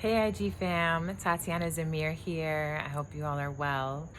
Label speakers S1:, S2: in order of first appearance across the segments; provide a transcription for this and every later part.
S1: Hey IG fam, Tatiana Zamir here. I hope you all are well.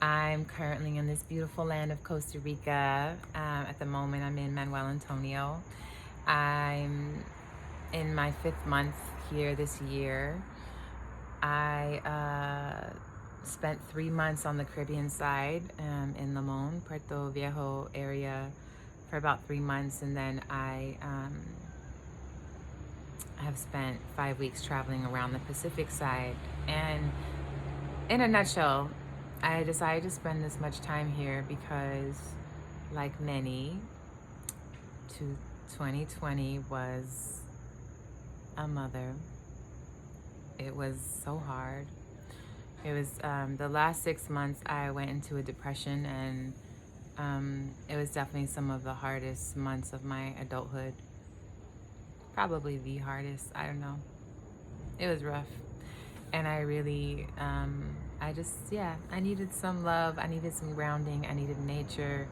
S1: I'm currently in this beautiful land of Costa Rica. At the moment, I'm in Manuel Antonio. I'm in my 5th month here this year. I spent 3 months on the Caribbean side in Limon, Puerto Viejo area for about 3 months, and then I have spent 5 weeks traveling around the Pacific side. And in a nutshell, I decided to spend this much time here because, like many, 2020 was a mother. It was so hard. It was the last 6 months I went into a depression, and it was definitely some of the hardest months of my adulthood. Probably the hardest, I don't know. It was rough. And I really, I needed some love. I needed some grounding. I needed nature.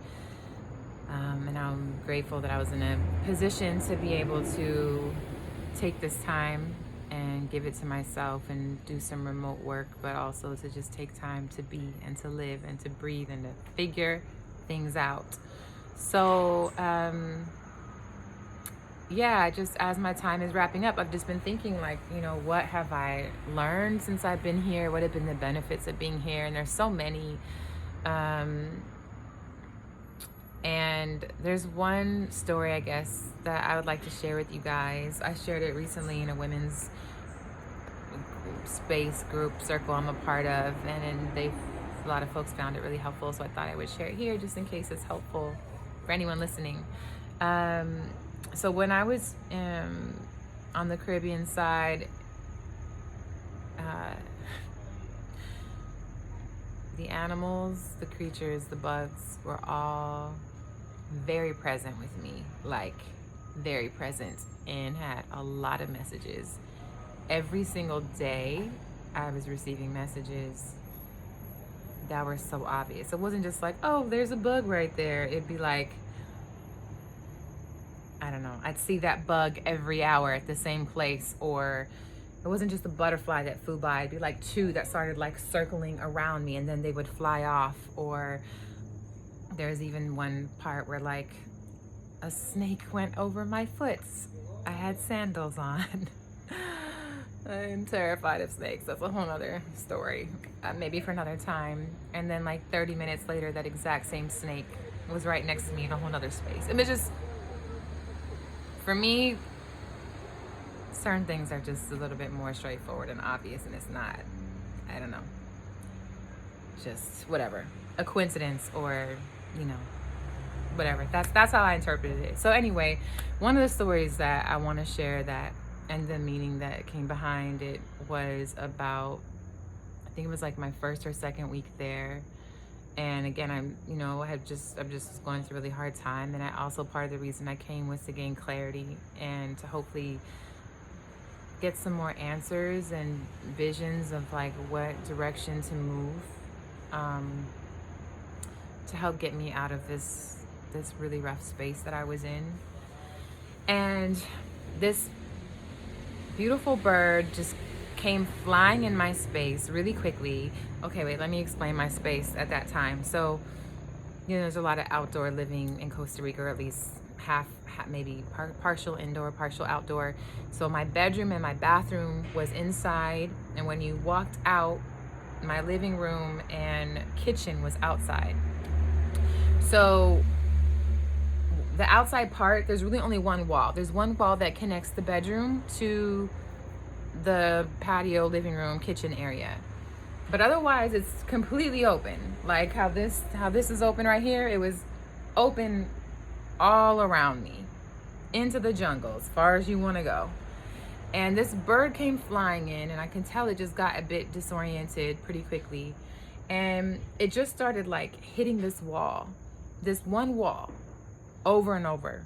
S1: And I'm grateful that I was in a position to be able to take this time and give it to myself and do some remote work, but also to just take time to be and to live and to breathe and to figure things out. So, just as my time is wrapping up, I've just been thinking, like, what have I learned since I've been here? What have been the benefits of being here? And there's so many. And there's one story, I guess, that I would like to share with you guys. I shared it recently in a women's space group circle I'm a part of, and a lot of folks found it really helpful, so I thought I would share it here just in case it's helpful for anyone listening. So when I was on the Caribbean side, the animals, the creatures, the bugs were all very present with me, like very present, and had a lot of messages. Every single day I was receiving messages that were so obvious. It wasn't just like, oh, there's a bug right there. It'd be like, I don't know, I'd see that bug every hour at the same place, or it wasn't just a butterfly that flew by. It'd be like 2 that started like circling around me and then they would fly off. Or there's even one part where like a snake went over my foot. I had sandals on. I'm terrified of snakes. That's a whole nother story, maybe for another time. And then like 30 minutes later, that exact same snake was right next to me in a whole nother space. It was just, for me, certain things are just a little bit more straightforward and obvious, and it's not, I don't know, just whatever, a coincidence, or whatever. That's how I interpreted it. So anyway, one of the stories that I want to share, that, and the meaning that came behind it, was about, I think it was like my 1st or 2nd week there. And again, I'm just going through a really hard time. And I also, part of the reason I came was to gain clarity and to hopefully get some more answers and visions of like what direction to move, to help get me out of this really rough space that I was in. And this beautiful bird just came flying in my space really quickly. Okay, wait, let me explain my space at that time. So, there's a lot of outdoor living in Costa Rica, or at least half maybe partial indoor, partial outdoor. So my bedroom and my bathroom was inside, and when you walked out, my living room and kitchen was outside. So the outside part, there's really only one wall. There's one wall that connects the bedroom to the patio, living room, kitchen area. But otherwise, it's completely open. Like how this is open right here, it was open all around me, into the jungle, as far as you want to go. And this bird came flying in, and I can tell it just got a bit disoriented pretty quickly. And it just started like hitting this one wall, over and over,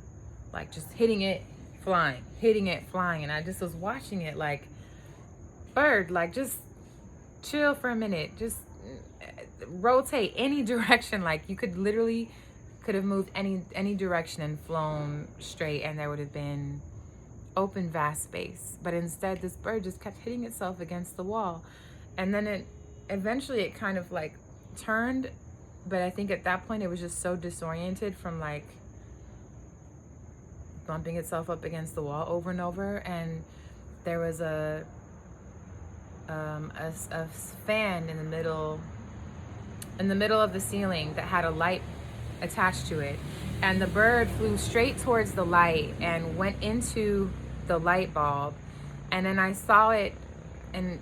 S1: like just hitting it, flying. And I just was watching it like, bird, like just chill for a minute, just rotate any direction. Like you could have moved any direction and flown straight, and there would have been open, vast space. But instead, this bird just kept hitting itself against the wall. And then eventually it kind of like turned. But I think at that point it was just so disoriented from like bumping itself up against the wall over and over. And there was a fan in the middle of the ceiling that had a light attached to it, and the bird flew straight towards the light and went into the light bulb. And then I saw it, and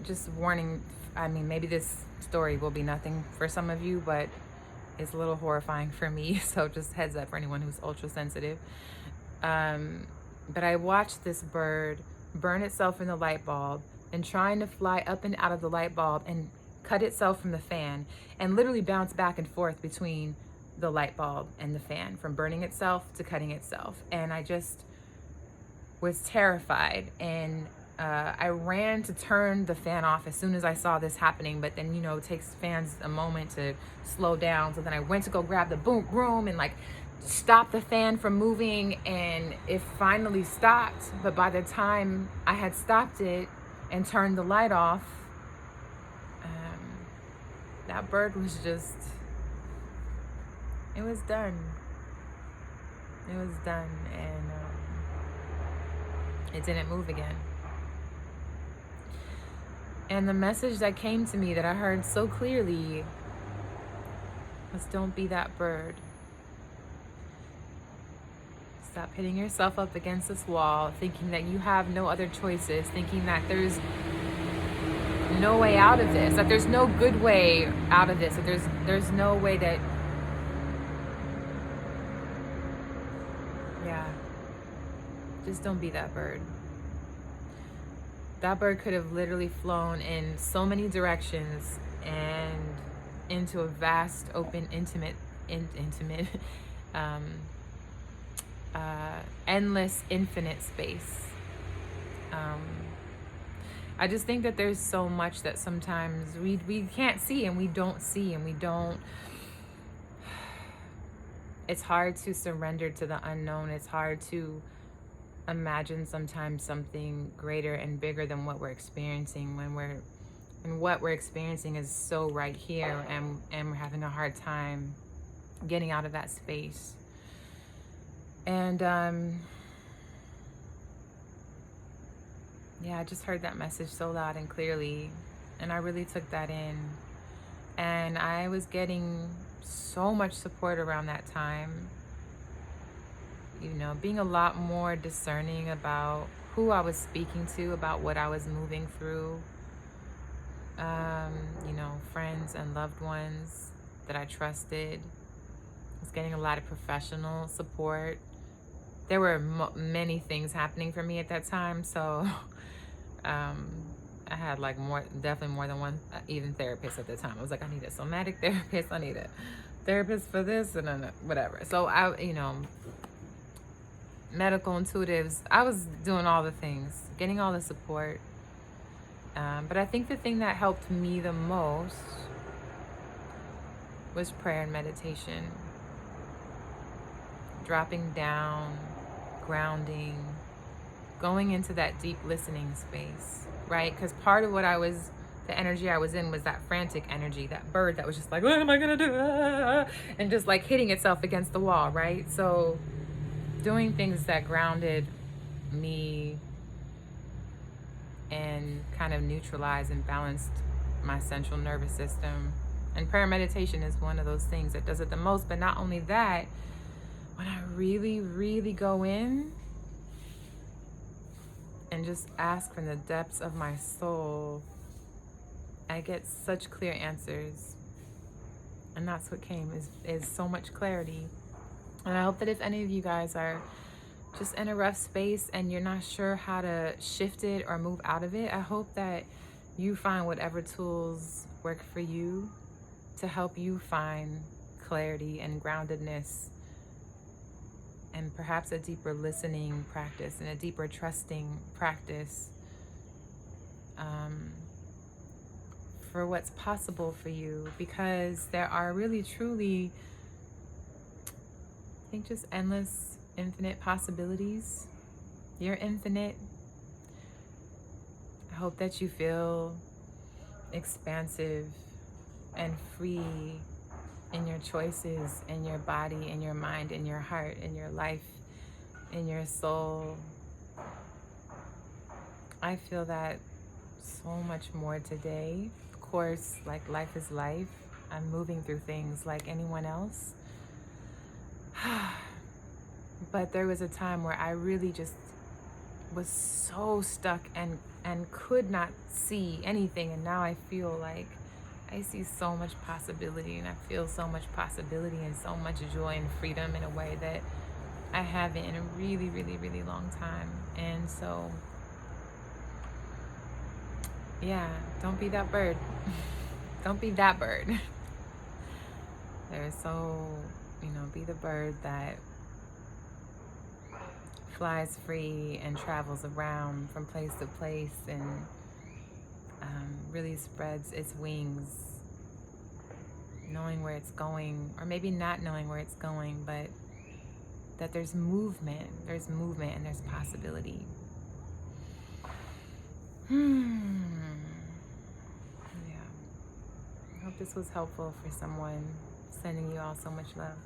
S1: just warning, I mean, maybe this story will be nothing for some of you, but it's a little horrifying for me, so just heads up for anyone who's ultra sensitive. But I watched this bird burn itself in the light bulb and trying to fly up and out of the light bulb and cut itself from the fan, and literally bounce back and forth between the light bulb and the fan, from burning itself to cutting itself. And I just was terrified, and I ran to turn the fan off as soon as I saw this happening. But then, you know, it takes fans a moment to slow down. So then I went to go grab the broom and like stop the fan from moving, and it finally stopped. But by the time I had stopped it and turned the light off, that bird was just, it was done. It was done, and it didn't move again. And the message that came to me that I heard so clearly was, don't be that bird. Stop hitting yourself up against this wall, thinking that you have no other choices, thinking that there's no way out of this, that there's no good way out of this, that there's no way that, yeah, just don't be that bird. That bird could have literally flown in so many directions and into a vast, open, endless, infinite space. I just think that there's so much that sometimes we can't see, and we don't see, and we don't, it's hard to surrender to the unknown. It's hard to imagine sometimes something greater and bigger than what we're experiencing and what we're experiencing is so right here, and we're having a hard time getting out of that space. And yeah, I just heard that message so loud and clearly, and I really took that in. And I was getting so much support around that time, you know, being a lot more discerning about who I was speaking to, about what I was moving through. You know, friends and loved ones that I trusted. I was getting a lot of professional support. There were many things happening for me at that time, so I had like definitely more than one even therapist at the time. I was like, I need a somatic therapist, I need a therapist for this, and then whatever. So I, you know, medical intuitives, I was doing all the things, getting all the support. But I think the thing that helped me the most was prayer and meditation. Dropping down, grounding, going into that deep listening space, right? Because part of what the energy I was in was that frantic energy, that bird that was just like, what am I gonna do? And just like hitting itself against the wall, right? So doing things that grounded me and kind of neutralized and balanced my central nervous system. And prayer meditation is one of those things that does it the most. But not only that, when I really, really go in and just ask from the depths of my soul, I get such clear answers. And that's what came, is so much clarity. And I hope that if any of you guys are just in a rough space and you're not sure how to shift it or move out of it, I hope that you find whatever tools work for you to help you find clarity and groundedness, and perhaps a deeper listening practice and a deeper trusting practice for what's possible for you, because there are really, truly, I think, just endless, infinite possibilities You're infinite. I hope that you feel expansive and free in your choices, in your body, in your mind, in your heart, in your life, in your soul. I feel that so much more today. Of course, like life is life. I'm moving through things like anyone else. But there was a time where I really just was so stuck and could not see anything, and now I feel like I see so much possibility, and I feel so much possibility and so much joy and freedom in a way that I haven't in a really, really, really long time. And so yeah, don't be that bird. Don't be that bird. There's so, be the bird that flies free and travels around from place to place and really spreads its wings, knowing where it's going, or maybe not knowing where it's going, but that there's movement and there's possibility. Yeah. I hope this was helpful for someone. Sending you all so much love.